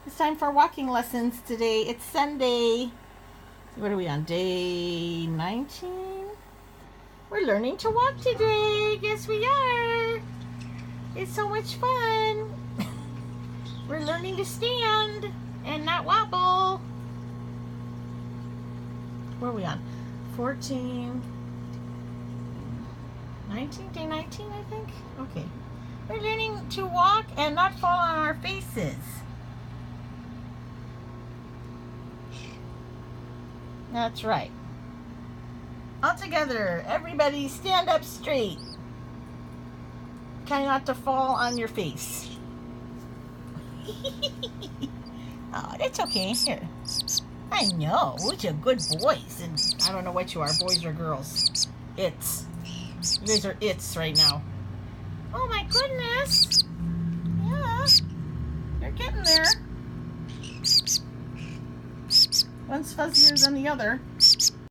It's time for walking lessons today. It's Sunday. What are we on? Day 19? We're learning to walk today. Yes, we are. It's so much fun. We're learning to stand and not wobble. Where are we on? 14, 19, day 19, I think. Okay. We're learning to walk and not fall on our faces. That's right. All together, everybody stand up straight. Try not to fall on your face. Oh, that's okay. Here. I know. You're good boys. And I don't know what you are, boys or girls. It's. You guys are it's right now. Oh my goodness. Yeah. You're getting there. One's fuzzier than the other.